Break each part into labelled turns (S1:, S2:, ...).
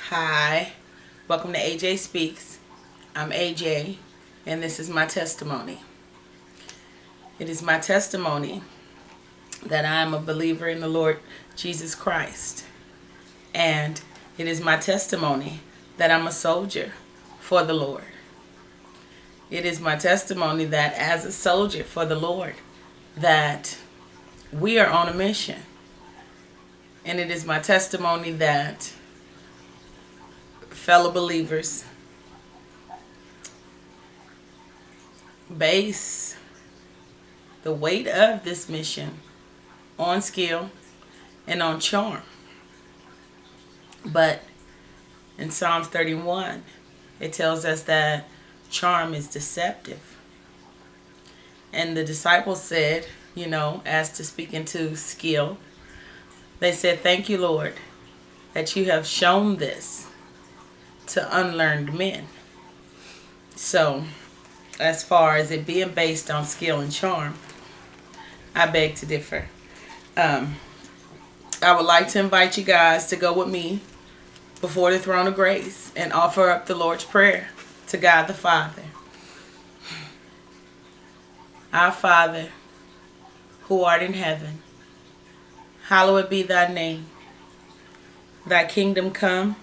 S1: Hi, welcome to Ajspeaks. I'm AJ, and this is my testimony. It is my testimony that I am a believer in the Lord Jesus Christ. And it is my testimony that I'm a soldier for the Lord. It is my testimony that as a soldier for the Lord, that we are on a mission. And it is my testimony that fellow believers base the weight of this mission on skill and on charm. But in Psalms 31, it tells us that charm is deceptive. And the disciples said, as to speaking to skill, they said, "Thank you, Lord, that you have shown this to unlearned men." So, as far as it being based on skill and charm, I beg to differ. I would like to invite you guys to go with me before the throne of grace and offer up the Lord's Prayer to God the Father. Our Father, who art in heaven, hallowed be thy name. Thy kingdom come,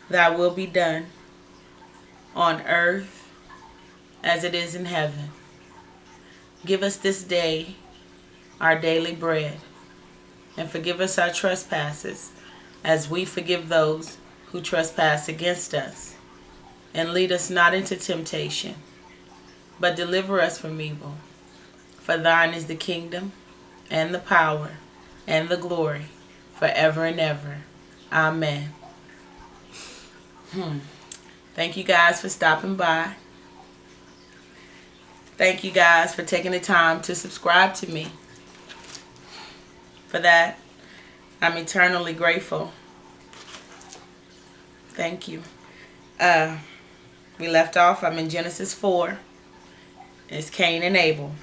S1: thy will be done, on earth as it is in heaven. Give us this day our daily bread, and forgive us our trespasses, as we forgive those who trespass against us. And lead us not into temptation, but deliver us from evil. For thine is the kingdom, and the power, and the glory, forever and ever. Amen. Thank you guys for stopping by. Thank you guys for taking the time to subscribe to me. For that, I'm eternally grateful. Thank you. We left off, I'm in Genesis 4. It's Cain and Abel.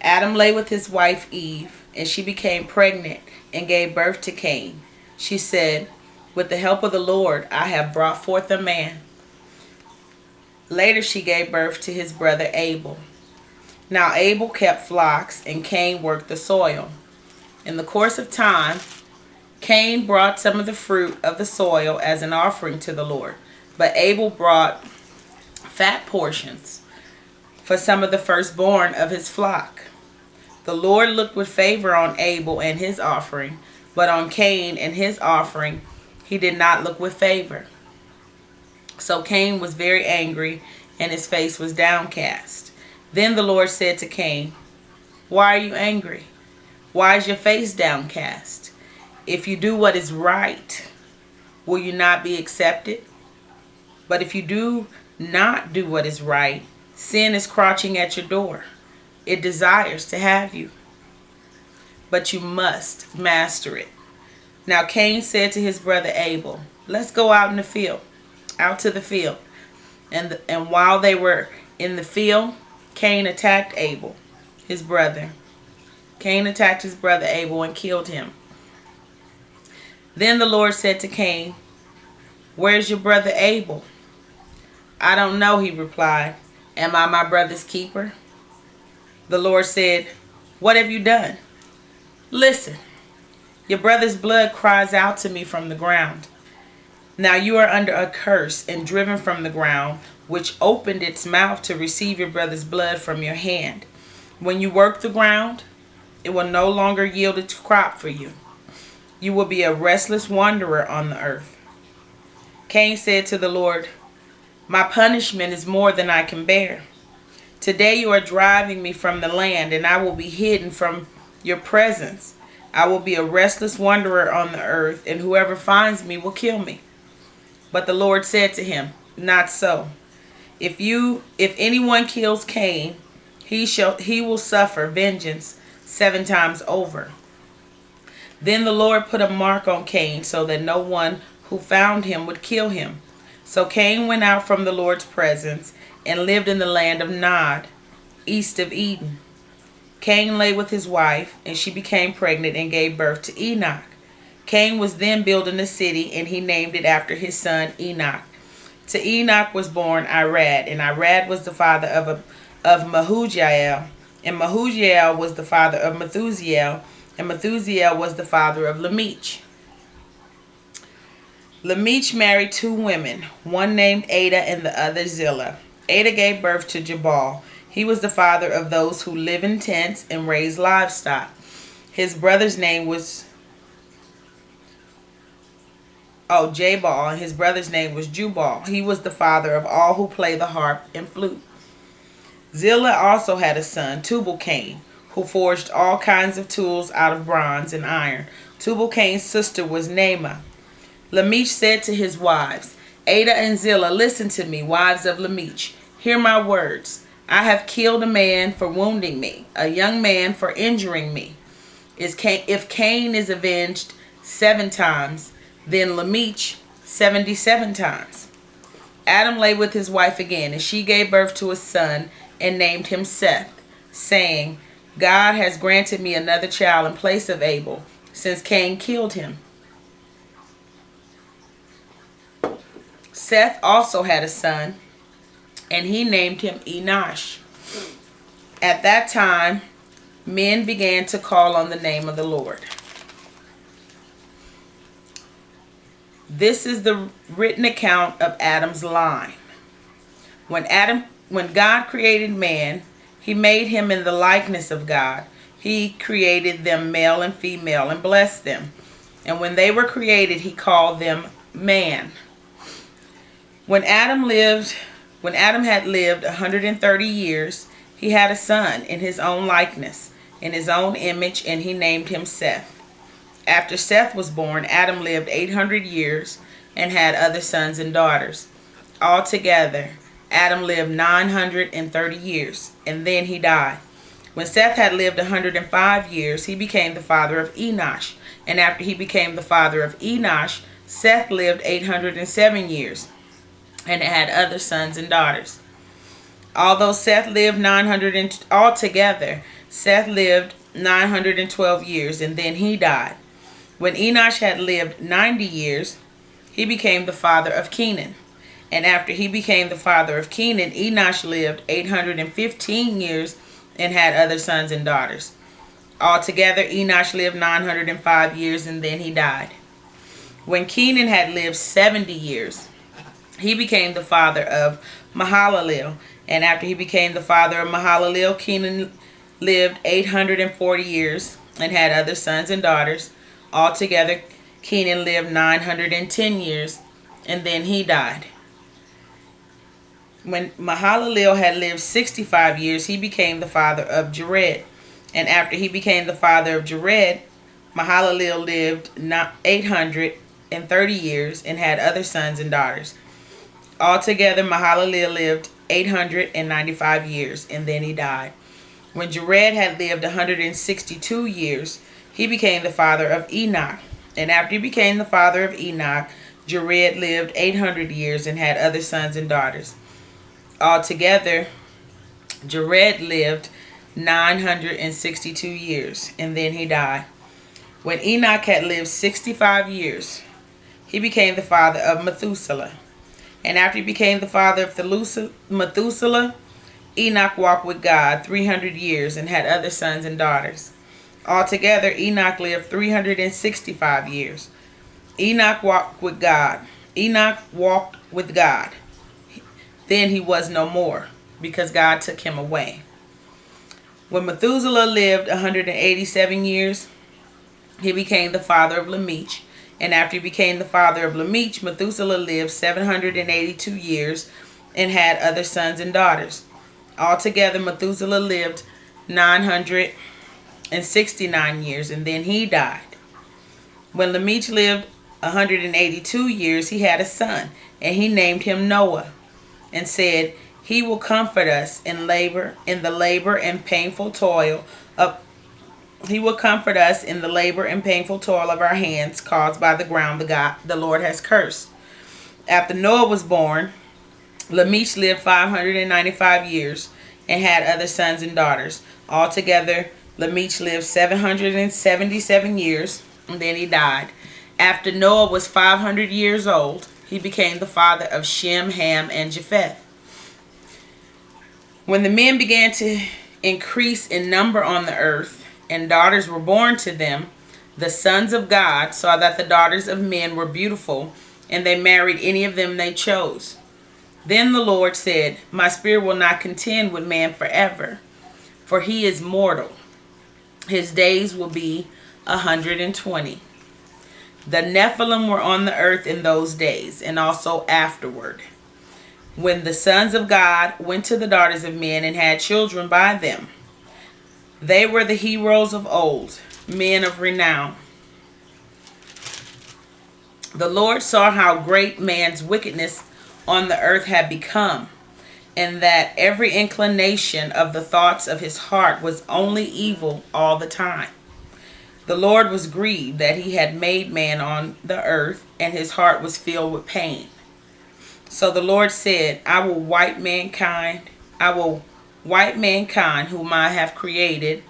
S1: Adam lay with his wife Eve, and she became pregnant and gave birth to Cain. She said, "With the help of the Lord, I have brought forth a man." Later she gave birth to his brother Abel. Now Abel kept flocks, and Cain worked the soil. In the course of time, Cain brought some of the fruit of the soil as an offering to the Lord, but Abel brought fat portions for some of the firstborn of his flock. The Lord looked with favor on Abel and his offering, but on Cain and his offering he did not look with favor. So Cain was very angry, and his face was downcast. Then the Lord said to Cain, "Why are you angry? Why is your face downcast? If you do what is right, will you not be accepted? But if you do not do what is right, sin is crouching at your door. It desires to have you, but you must master it." Now Cain said to his brother Abel, "Let's go out to the field." And while they were in the field, Cain attacked Abel, his brother. Cain attacked his brother Abel and killed him. Then the Lord said to Cain, "Where's your brother Abel?" "I don't know," he replied. "Am I my brother's keeper?" The Lord said, "What have you done? Listen, your brother's blood cries out to me from the ground. Now you are under a curse and driven from the ground, which opened its mouth to receive your brother's blood from your hand. When you work the ground, it will no longer yield its crop for you. You will be a restless wanderer on the earth." Cain said to the Lord, "My punishment is more than I can bear. Today you are driving me from the land, and I will be hidden from your presence. I will be a restless wanderer on the earth, and whoever finds me will kill me." But the Lord said to him, "Not so. If anyone kills Cain, he will suffer vengeance 7 times over." Then the Lord put a mark on Cain so that no one who found him would kill him. So Cain went out from the Lord's presence and lived in the land of Nod, east of Eden. Cain lay with his wife, and she became pregnant and gave birth to Enoch. Cain was then building a city, and he named it after his son Enoch. To Enoch was born Irad, and Irad was the father of Mehujael, and Mehujael was the father of Methusiel, and Methusiel was the father of Lamech. Lamech married two women, one named Ada and the other Zillah. Ada gave birth to Jabal. He was the father of those who live in tents and raise livestock. His brother's name was Jabal, and his brother's name was Jubal. He was the father of all who play the harp and flute. Zillah also had a son, Tubal-Cain, who forged all kinds of tools out of bronze and iron. Tubal-Cain's sister was Naamah. Lamech said to his wives, Ada and Zillah, listen to me, wives of Lamech. Hear my words. I have killed a man for wounding me, a young man for injuring me. If Cain is avenged 7 times, then Lamech 77 times. Adam lay with his wife again, and she gave birth to a son and named him Seth, saying, God has granted me another child in place of Abel, since Cain killed him. Seth also had a son, and he named him Enosh. At that time, men began to call on the name of the Lord. This is the written account of Adam's line. When God created man, he made him in the likeness of God. He created them male and female and blessed them. And when they were created, he called them man. When Adam had lived 130 years, he had a son in his own likeness, in his own image, and he named him Seth. After Seth was born, Adam lived 800 years and had other sons and daughters. Altogether, Adam lived 930 years, and then he died. When Seth had lived 105 years, he became the father of Enosh. And after he became the father of Enosh, Seth lived 807 years and had other sons and daughters. Altogether, Seth lived 912 years, and then he died. When Enosh had lived 90 years, he became the father of Kenan. And after he became the father of Kenan, Enosh lived 815 years and had other sons and daughters. Altogether, Enosh lived 905 years, and then he died. When Kenan had lived 70 years, he became the father of Mahalalel. And after he became the father of Mahalalel, Kenan lived 840 years and had other sons and daughters. Altogether, Kenan lived 910 years, and then he died. When Mahalalel had lived 65 years, he became the father of Jared. And after he became the father of Jared, Mahalalel lived 830 years and had other sons and daughters. Altogether, Mahalalel lived 895 years, and then he died. When Jared had lived 162 years, he became the father of Enoch. And after he became the father of Enoch, Jared lived 800 years and had other sons and daughters. Altogether, Jared lived 962 years, and then he died. When Enoch had lived 65 years, he became the father of Methuselah. And after he became the father of Methuselah, Enoch walked with God 300 years and had other sons and daughters. Altogether, Enoch lived 365 years. Enoch walked with God. Then he was no more, because God took him away. When Methuselah lived 187 years, he became the father of Lamech. And after he became the father of Lamech, Methuselah lived 782 years and had other sons and daughters. Altogether, Methuselah lived 969 years, and then he died. When Lamech lived 182 years, he had a son, and he named him Noah, and said, he will comfort us in the labor and painful toil of our hands caused by the ground the Lord has cursed. After Noah was born, Lamech lived 595 years and had other sons and daughters. Altogether, Lamech lived 777 years, and then he died. After Noah was 500 years old, he became the father of Shem, Ham, and Japheth. When the men began to increase in number on the earth, and daughters were born to them, the sons of God saw that the daughters of men were beautiful, and they married any of them they chose. Then the Lord said, My spirit will not contend with man forever, for he is mortal. His days will be 120. The Nephilim were on the earth in those days, and also afterward, when the sons of God went to the daughters of men and had children by them. They were the heroes of old, men of renown. The Lord saw how great man's wickedness on the earth had become, and that every inclination of the thoughts of his heart was only evil all the time. The Lord was grieved that he had made man on the earth, and his heart was filled with pain. So the Lord said, I will wipe mankind whom I have created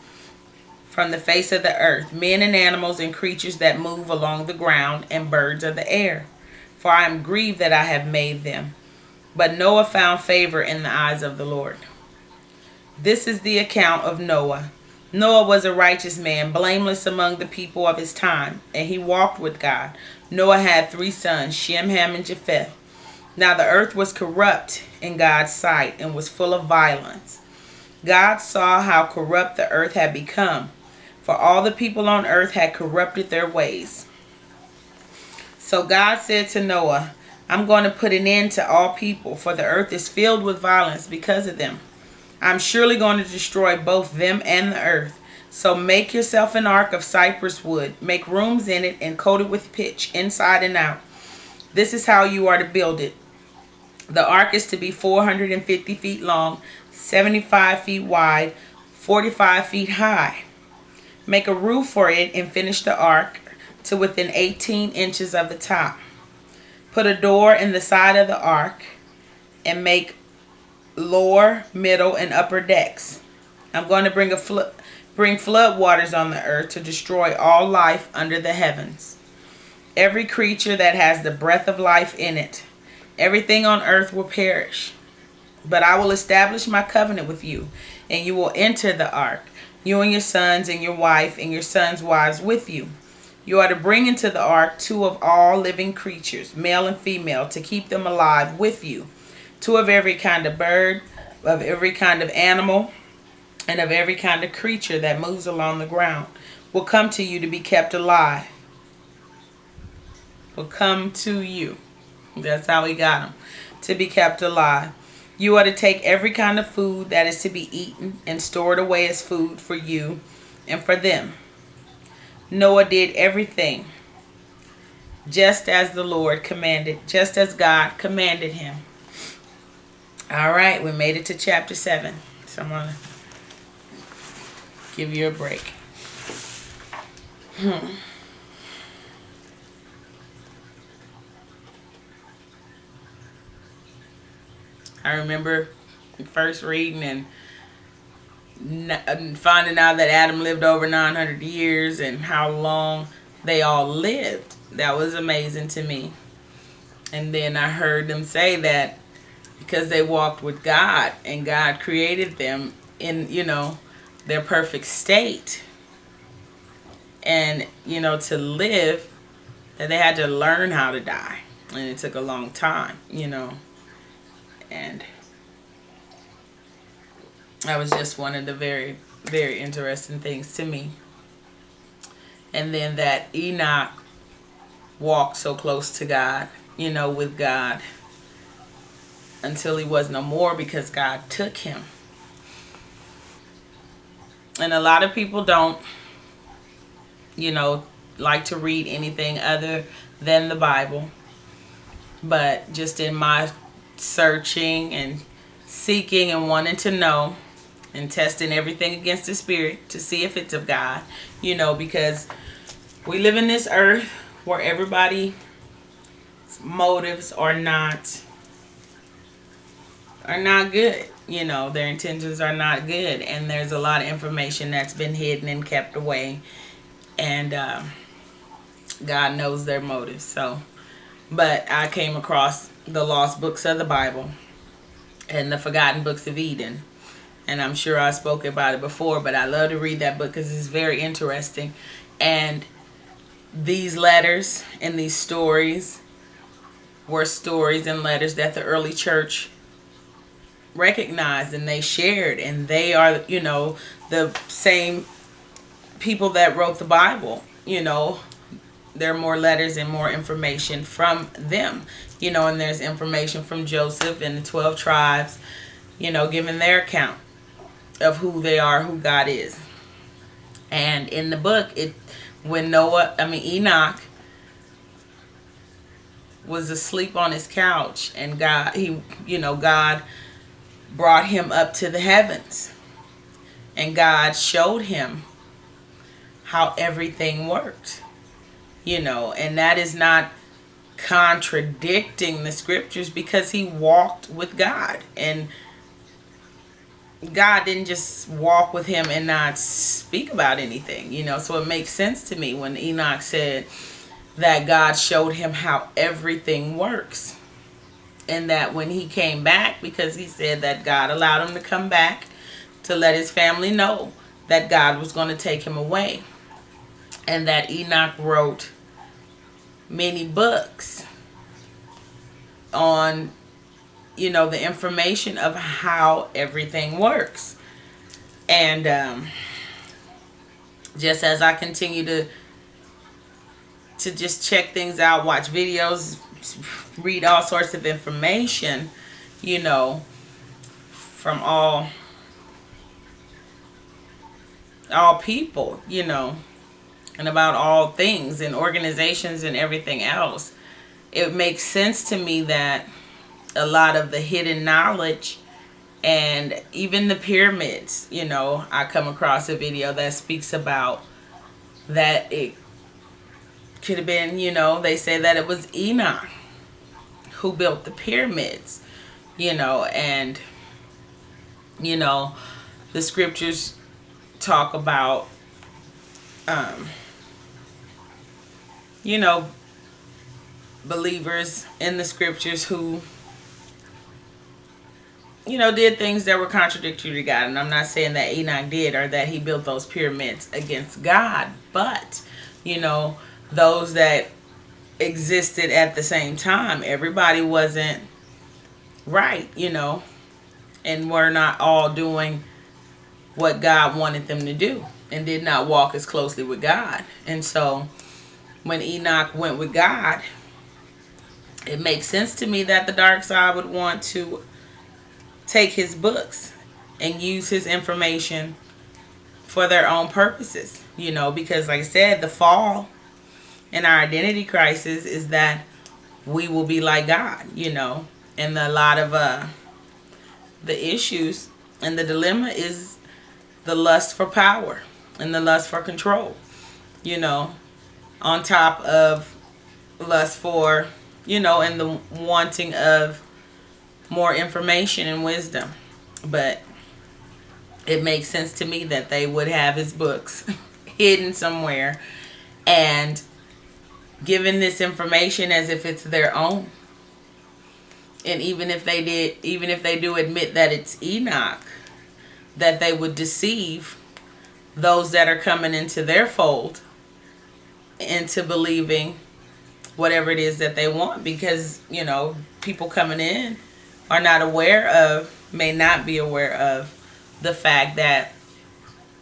S1: from the face of the earth, men and animals and creatures that move along the ground, and birds of the air. For I am grieved that I have made them. But Noah found favor in the eyes of the Lord. This is the account of Noah. Noah was a righteous man, blameless among the people of his time, and he walked with God. Noah had 3 sons, Shem, Ham, and Japheth. Now the earth was corrupt in God's sight and was full of violence. God saw how corrupt the earth had become, for all the people on earth had corrupted their ways. So God said to Noah, I'm going to put an end to all people, for the earth is filled with violence because of them. I'm surely going to destroy both them and the earth. So make yourself an ark of cypress wood, make rooms in it, and coat it with pitch inside and out. This is how you are to build it. The ark is to be 450 feet long, 75 feet wide, 45 feet high. Make a roof for it and finish the ark to within 18 inches of the top. Put a door in the side of the ark and make lower, middle, and upper decks. I'm going to bring flood waters on the earth to destroy all life under the heavens. Every creature that has the breath of life in it. Everything on earth will perish. But I will establish my covenant with you, and you will enter the ark, you and your sons and your wife and your sons' wives with you. You are to bring into the ark 2 of all living creatures, male and female, to keep them alive with you. 2 of every kind of bird, of every kind of animal, and of every kind of creature that moves along the ground will come to you to be kept alive. Will come to you. That's how he got them. To be kept alive. You are to take every kind of food that is to be eaten and store it away as food for you and for them. Noah did everything just as the Lord commanded, just as God commanded him. All right, we made it to chapter 7. So I'm going to give you a break. I remember first reading and finding out that Adam lived over 900 years and how long they all lived. That was amazing to me. And then I heard them say that because they walked with God and God created them in, their perfect state. And, to live, that they had to learn how to die. And it took a long time, And that was just one of the very, very interesting things to me. And then that Enoch walked so close to God, with God, until he was no more because God took him. And a lot of people don't, like to read anything other than the Bible. But just in my searching and seeking and wanting to know and testing everything against the spirit to see if it's of God, because we live in this earth where everybody's motives are not good. Their intentions are not good, and there's a lot of information that's been hidden and kept away. And God knows their motives. So, but I came across the lost books of the Bible and the forgotten books of Eden. And I'm sure I spoke about it before, but I love to read that book because it's very interesting. And these letters and these stories were stories and letters that the early church recognized and they shared. And they are, the same people that wrote the Bible. There are more letters and more information from them. And there's information from Joseph and the 12 tribes, giving their account of who they are, who God is. And in the book, when Enoch was asleep on his couch, and God brought him up to the heavens, and God showed him how everything worked, and that is not contradicting the scriptures, because he walked with God, and God didn't just walk with him and not speak about anything, so it makes sense to me when Enoch said that God showed him how everything works. And that when he came back, because he said that God allowed him to come back to let his family know that God was going to take him away. And that Enoch wrote many books on, the information of how everything works. And just as I continue to just check things out, watch videos, read all sorts of information, from all people, and about all things and organizations and everything else, it makes sense to me that a lot of the hidden knowledge and even the pyramids, I come across a video that speaks about that it could have been, they say that it was Enoch who built the pyramids, and, the scriptures talk about, believers in the scriptures who, did things that were contradictory to God. And I'm not saying that Enoch did or that he built those pyramids against God, but, those that existed at the same time, everybody wasn't right, and were not all doing what God wanted them to do and did not walk as closely with God. And so when Enoch went with God, it makes sense to me that the dark side would want to take his books and use his information for their own purposes, because like I said, the fall and our identity crisis is that we will be like God, and a lot of the issues and the dilemma is the lust for power and the lust for control, on top of lust for, and the wanting of more information and wisdom. But it makes sense to me that they would have his books hidden somewhere and given this information as if it's their own. And even if they do admit that it's Enoch, that they would deceive those that are coming into their fold into believing whatever it is that they want, because people coming in are not aware of, may not be aware of the fact that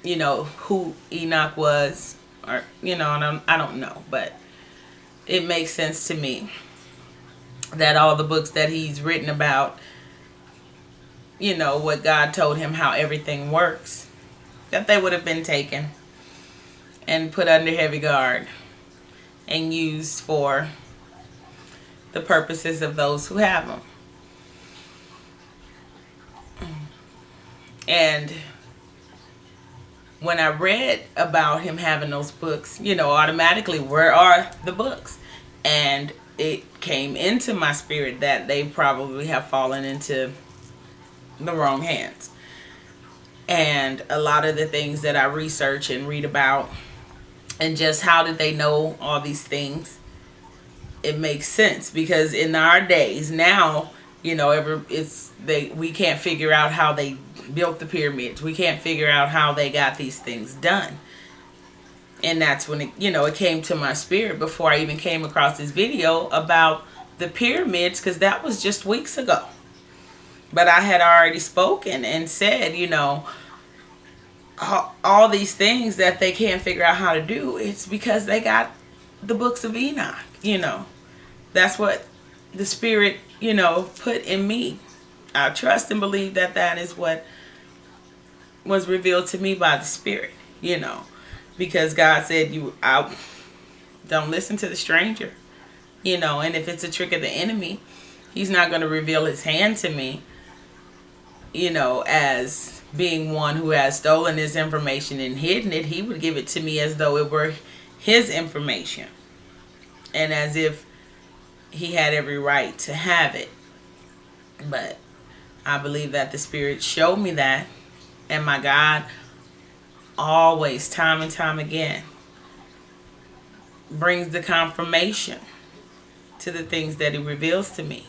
S1: who Enoch was, or and I don't know, but it makes sense to me that all the books that he's written about, what God told him, how everything works, that they would have been taken and put under heavy guard and used for the purposes of those who have them. And when I read about him having those books, automatically, where are the books? And it came into my spirit that they probably have fallen into the wrong hands. And a lot of the things that I research and read about And just how did they know all these things? It makes sense because in our days now, we can't figure out how they built the pyramids. We can't figure out how they got these things done. And that's when it came to my spirit before I even came across this video about the pyramids, because that was just weeks ago. But I had already spoken and said, all these things that they can't figure out how to do, it's because they got the books of Enoch. That's what the Spirit, put in me. I trust and believe that that is what was revealed to me by the Spirit, because God said, I don't listen to the stranger, and if it's a trick of the enemy, he's not going to reveal his hand to me, as being one who has stolen his information and hidden it. He would give it to me as though it were his information, and as if he had every right to have it. But I believe that the Spirit showed me that, and my God always, time and time again, brings the confirmation to the things that he reveals to me.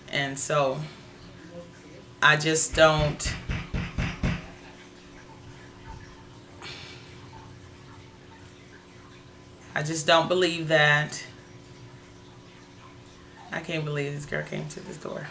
S1: And so I just don't believe that. I can't believe this girl came to this door.